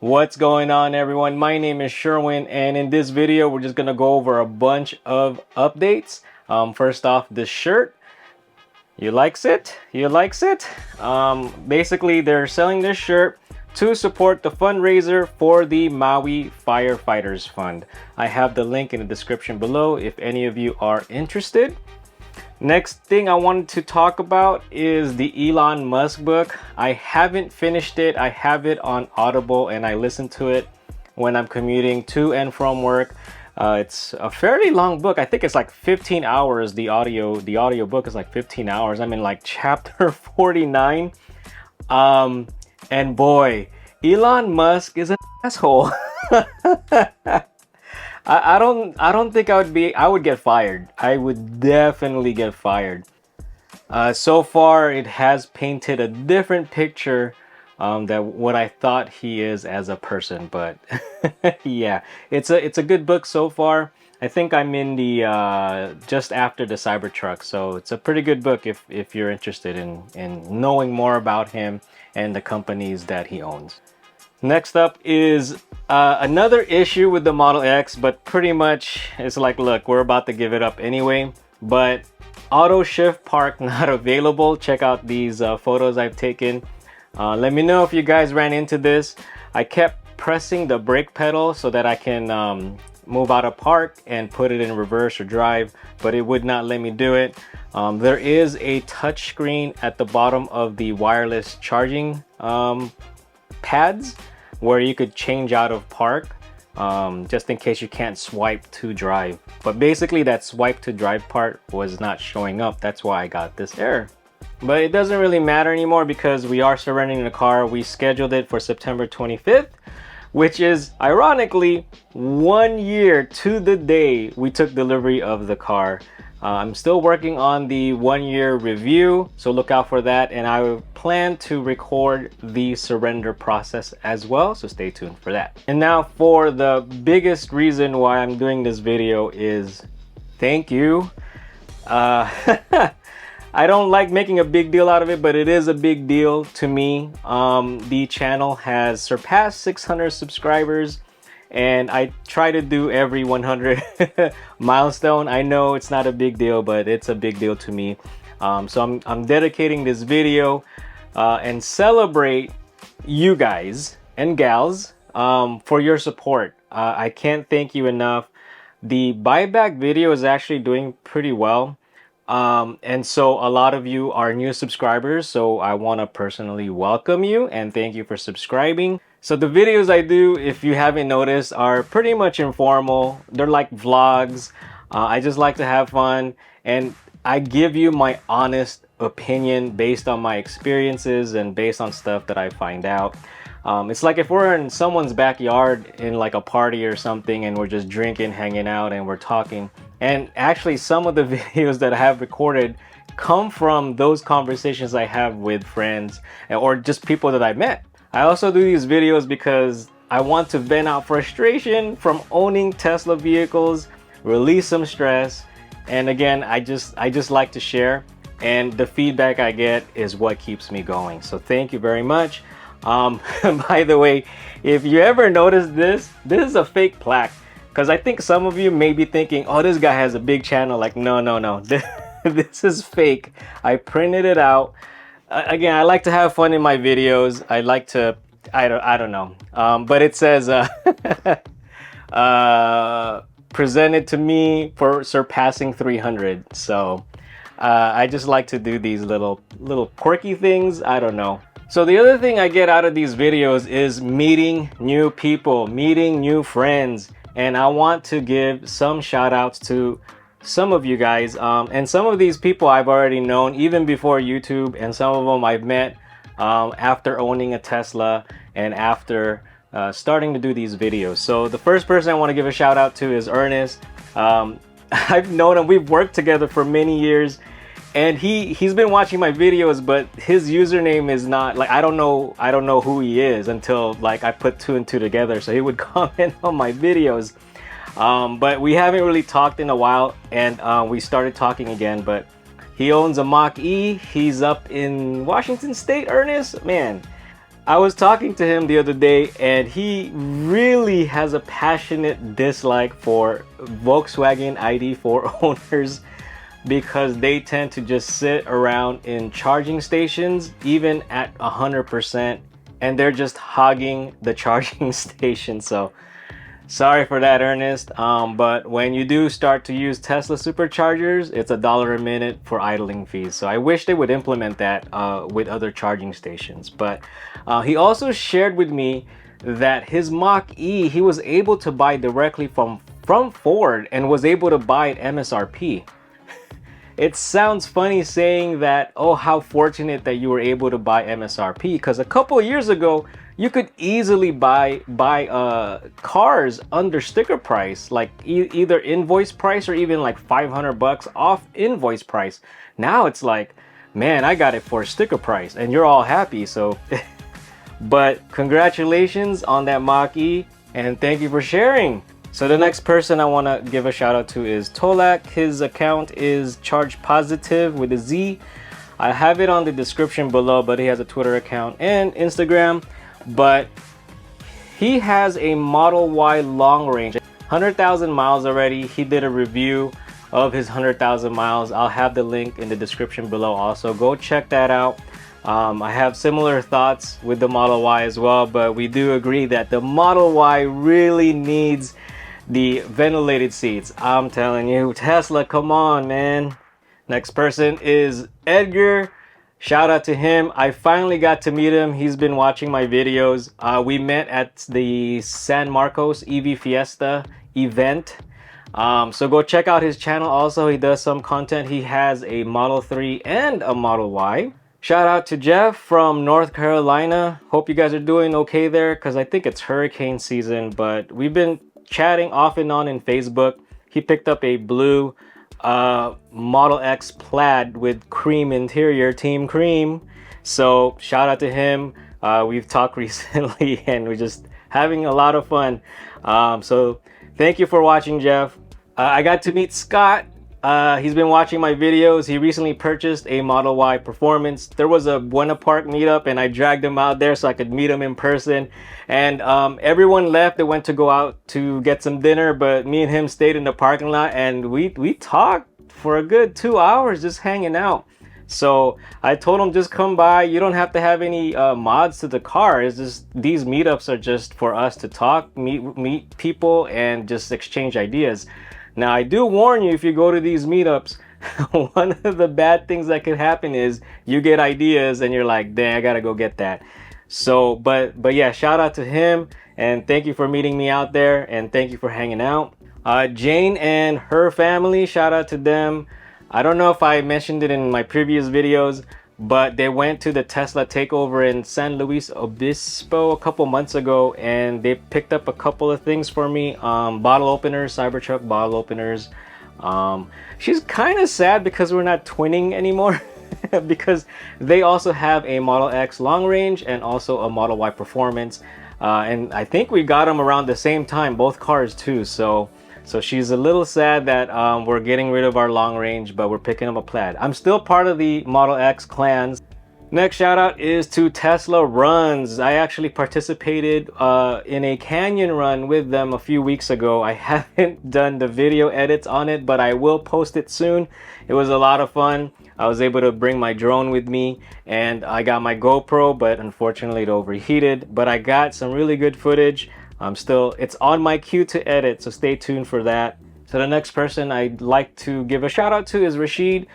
What's going on, everyone? My name is Sherwin, and in this video we're just gonna go over a bunch of updates. First off, this shirt, you likes it? Basically they're selling this shirt to support the fundraiser for the Maui Firefighters Fund. I have the link in the description below if any of you are interested. Next thing I wanted to talk about is the Elon Musk book. I haven't finished it. I have it on Audible and I listen to it when I'm commuting to and from work. It's a fairly long book. I think it's like 15 hours. The audio book is like 15 hours. I'm in like chapter 49. And boy, Elon Musk is an asshole. I don't think I would get fired. I would definitely get fired. So far it has painted a different picture than what I thought he is as a person, but yeah, it's a good book so far. I think I'm in the just after the Cybertruck, so it's a pretty good book if you're interested in knowing more about him and the companies that he owns. Next up is another issue with the Model X, but pretty much it's like, look, we're about to give it up anyway, but auto shift park not available. Check out these photos I've taken. Let me know if you guys ran into this. I kept pressing the brake pedal so that I can move out of park and put it in reverse or drive, but it would not let me do it. There is a touch screen at the bottom of the wireless charging pads where you could change out of park just in case you can't swipe to drive, but basically that swipe to drive part was not showing up. That's why I got this error, but it doesn't really matter anymore because we are surrendering the car. We scheduled it for September 25th, which is ironically 1 year to the day we took delivery of the car. I'm still working on the 1 year review, so look out for that, and I plan to record the surrender process as well, so stay tuned for that. And now for the biggest reason why I'm doing this video is thank you. I don't like making a big deal out of it, but it is a big deal to me. The channel has surpassed 600 subscribers, and I try to do every 100 milestone. I know it's not a big deal, but it's a big deal to me. So I'm dedicating this video and celebrate you guys and gals for your support. I can't thank you enough. The buyback video is actually doing pretty well. And so a lot of you are new subscribers, so I want to personally welcome you and thank you for subscribing. So the videos I do, if you haven't noticed, are pretty much informal. They're like vlogs. I just like to have fun, and I give you my honest opinion based on my experiences and based on stuff that I find out. It's like if we're in someone's backyard in like a party or something and we're just drinking, hanging out, and we're talking. And actually some of the videos that I have recorded come from those conversations I have with friends or just people that I met. I also do these videos because I want to vent out frustration from owning Tesla vehicles, release some stress, and again, I just like to share, and the feedback I get is what keeps me going. So thank you very much. By the way, if you ever notice this is a fake plaque, because I think some of you may be thinking, oh, this guy has a big channel. Like, no. This is fake. I printed it out. Again, I like to have fun in my videos. I like to, I don't know. But it says, presented to me for surpassing 300. So I just like to do these little quirky things. I don't know. So the other thing I get out of these videos is meeting new people, meeting new friends. And I want to give some shout outs to some of you guys, and some of these people I've already known even before YouTube, and some of them I've met after owning a Tesla and after starting to do these videos. So the first person I want to give a shout out to is Ernest. I've known him, we've worked together for many years, and he's been watching my videos, but his username is not like, I don't know who he is until like I put 2 and 2 together. So he would comment on my videos. But we haven't really talked in a while, and we started talking again. But he owns a Mach-E. He's up in Washington State, Ernest. Man, I was talking to him the other day, and he really has a passionate dislike for Volkswagen ID4 owners because they tend to just sit around in charging stations even at 100%, and they're just hogging the charging station. So sorry for that, Ernest. But when you do start to use Tesla superchargers, it's $1 a minute for idling fees. So I wish they would implement that with other charging stations. But he also shared with me that his Mach-E, he was able to buy directly from Ford and was able to buy at MSRP. It sounds funny saying that, oh, how fortunate that you were able to buy MSRP, because a couple of years ago, you could easily buy cars under sticker price, like either invoice price or even like 500 bucks off invoice price. Now it's like, man, I got it for sticker price, and you're all happy. So, but congratulations on that Mach-E, and thank you for sharing. So the next person I want to give a shout out to is Tollak. His account is ChargePozitive with a Z. I have it on the description below, but he has a Twitter account and Instagram. But he has a Model Y long range, 100,000 miles already. He did a review of his 100,000 miles. I'll have the link in the description below also. Go check that out. I have similar thoughts with the Model Y as well, but we do agree that the Model Y really needs the ventilated seats. I'm telling you, Tesla, come on, man. Next person is Edgar. Shout out to him. I finally got to meet him. He's been watching my videos. We met at the San Marcos EV Fiesta event. So go check out his channel also. He does some content. He has a Model 3 and a Model Y. Shout out to Jeff from North Carolina. Hope you guys are doing okay there, because I think it's hurricane season, but we've been chatting off and on in Facebook. He picked up a blue Model X plaid with cream interior, Team Cream. So shout out to him. We've talked recently and we're just having a lot of fun. So thank you for watching, Jeff. I got to meet Scott. He's been watching my videos. He recently purchased a Model Y Performance. There was a Buena Park meetup and I dragged him out there so I could meet him in person. And everyone left. They went to go out to get some dinner, but me and him stayed in the parking lot and we talked for a good 2 hours just hanging out. So I told him, just come by. You don't have to have any mods to the car. It's just, these meetups are just for us to talk, meet people and just exchange ideas. Now, I do warn you, if you go to these meetups, one of the bad things that could happen is you get ideas and you're like, dang, I gotta go get that. So, but yeah, shout out to him and thank you for meeting me out there and thank you for hanging out. Jane and her family, shout out to them. I don't know if I mentioned it in my previous videos, but they went to the Tesla takeover in San Luis Obispo a couple months ago and they picked up a couple of things for me. Bottle openers, Cybertruck bottle openers. She's kind of sad because we're not twinning anymore because they also have a Model X long range and also a Model Y Performance. And I think we got them around the same time, both cars too. So she's a little sad that we're getting rid of our long range, but we're picking up a plaid. I'm still part of the Model X clans. Next shout out is to Tesla Runs. I actually participated in a canyon run with them a few weeks ago. I haven't done the video edits on it, but I will post it soon. It was a lot of fun. I was able to bring my drone with me and I got my GoPro, but unfortunately it overheated. But I got some really good footage. It's on my queue to edit, so stay tuned for that. So the next person I'd like to give a shout out to is Rashid.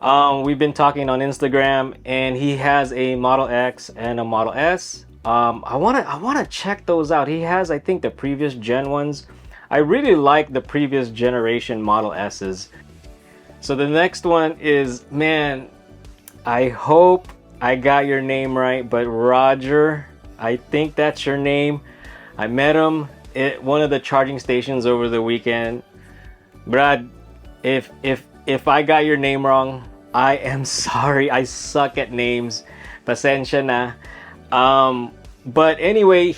We've been talking on Instagram and he has a Model X and a Model S. I wanna check those out. He has, I think, the previous gen ones. I really like the previous generation Model S's. So the next one is, man, I hope I got your name right, but Roger, I think that's your name. I met him at one of the charging stations over the weekend. Brad, if I got your name wrong, I am sorry. I suck at names. Pasensya na. But anyway,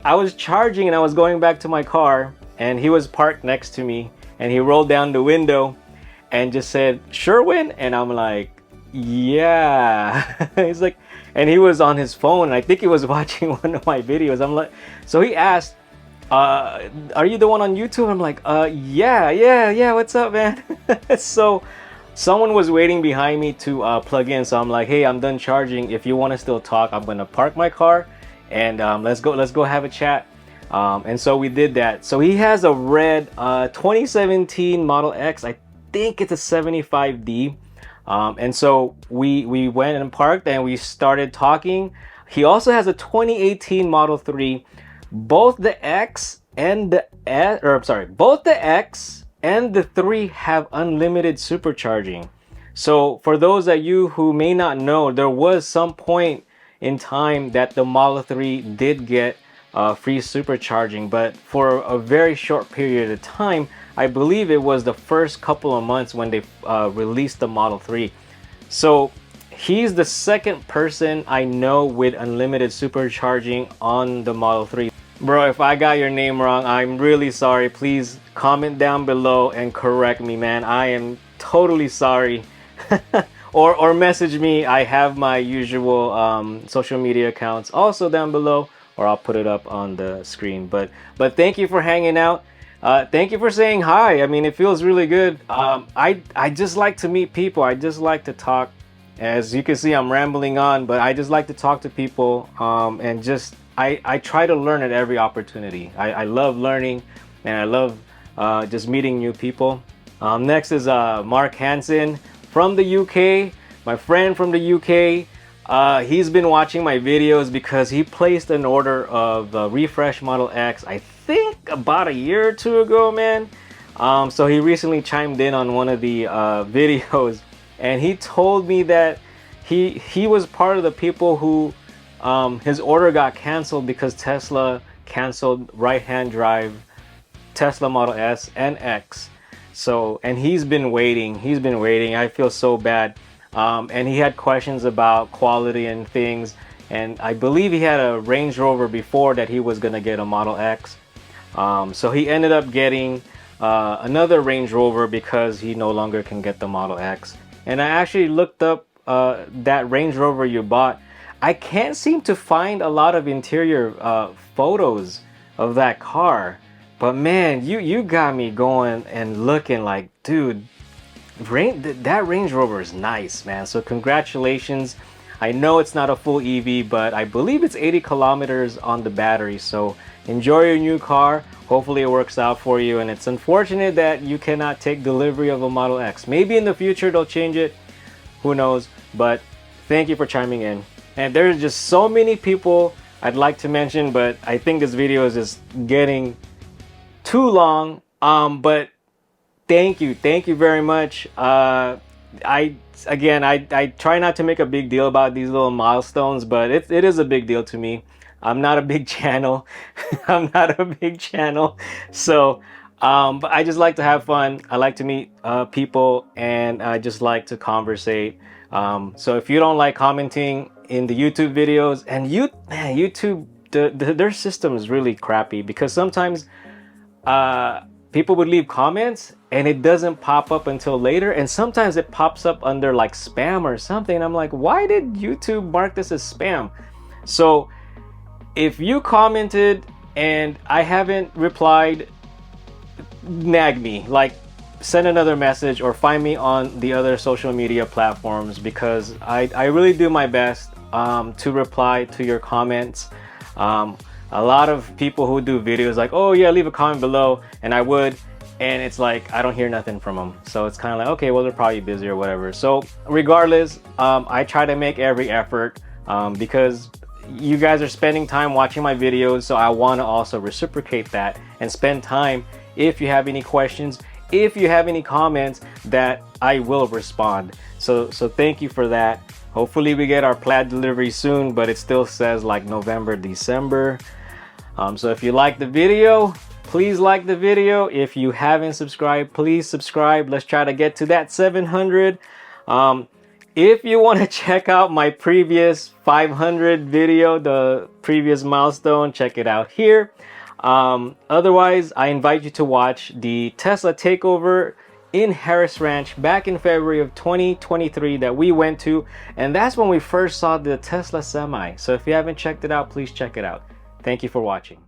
I was charging and I was going back to my car and he was parked next to me and he rolled down the window and just said, Sherwin? And I'm like, yeah. He's like, and he was on his phone. And I think he was watching one of my videos. I'm like, so he asked, "Are you the one on YouTube?" I'm like, yeah. What's up, man?" So someone was waiting behind me to plug in. So I'm like, "Hey, I'm done charging. If you want to still talk, I'm gonna park my car, and let's go have a chat." And so we did that. So he has a red 2017 Model X. I think it's a 75D. And so we went and parked and we started talking. He also has a 2018 Model 3. Both the X and the S, or I'm sorry, both the X and the 3 have unlimited supercharging. So for those of you who may not know, there was some point in time that the Model 3 did get free supercharging, but for a very short period of time. I believe it was the first couple of months when they released the Model 3. So he's the second person I know with unlimited supercharging on the Model 3. Bro, if I got your name wrong, I'm really sorry. Please comment down below and correct me, man. I am totally sorry. or message me. I have my usual social media accounts also down below, or I'll put it up on the screen. But thank you for hanging out. Thank you for saying hi. I mean, it feels really good. I just like to meet people. I just like to talk. As you can see, I'm rambling on, but I just like to talk to people, and just I try to learn at every opportunity. I love learning, and I love just meeting new people. Next is Mark Hansen from the UK, my friend from the UK. He's been watching my videos because he placed an order of refresh Model X, I think about a year or two ago, man. So he recently chimed in on one of the videos, and he told me that he was part of the people who his order got canceled because Tesla canceled right-hand drive Tesla Model S and X. So, and he's been waiting. I feel so bad. And he had questions about quality and things. And I believe he had a Range Rover before that he was gonna get a Model X. So he ended up getting another Range Rover because he no longer can get the Model X. And I actually looked up that Range Rover you bought. I can't seem to find a lot of interior photos of that car. But man, you got me going and looking like, dude, that Range Rover is nice, man. So congratulations. I know it's not a full EV, but I believe it's 80 kilometers on the battery. So enjoy your new car. Hopefully it works out for you. And it's unfortunate that you cannot take delivery of a Model X. Maybe in the future they'll change it. Who knows? But thank you for chiming in. And there's just so many people I'd like to mention, but I think this video is just getting too long. But thank you very much. I try not to make a big deal about these little milestones, but it is a big deal to me. I'm not a big channel. I'm not a big channel. So but I just like to have fun. I like to meet people, and I just like to conversate. So if you don't like commenting in the YouTube videos, and YouTube, their system is really crappy, because sometimes people would leave comments and it doesn't pop up until later, and sometimes it pops up under like spam or something. I'm like, why did YouTube mark this as spam? So if you commented and I haven't replied, nag me, like send another message or find me on the other social media platforms, because I really do my best to reply to your comments. A lot of people who do videos like, oh yeah, leave a comment below, and I would, and it's like I don't hear nothing from them. So it's kind of like, okay, well, they're probably busy or whatever. So regardless, I try to make every effort, because you guys are spending time watching my videos, so I want to also reciprocate that and spend time. If you have any questions, if you have any comments, that I will respond. So thank you for that. Hopefully we get our plaid delivery soon, but it still says like November, December. So if you like the video, please like the video. If you haven't subscribed, please subscribe. Let's try to get to that 700. If you want to check out my previous 500 video, the previous milestone, check it out here. Otherwise, I invite you to watch the Tesla takeover in Harris Ranch back in February of 2023 that we went to, and that's when we first saw the Tesla Semi. So if you haven't checked it out, please check it out. Thank you for watching.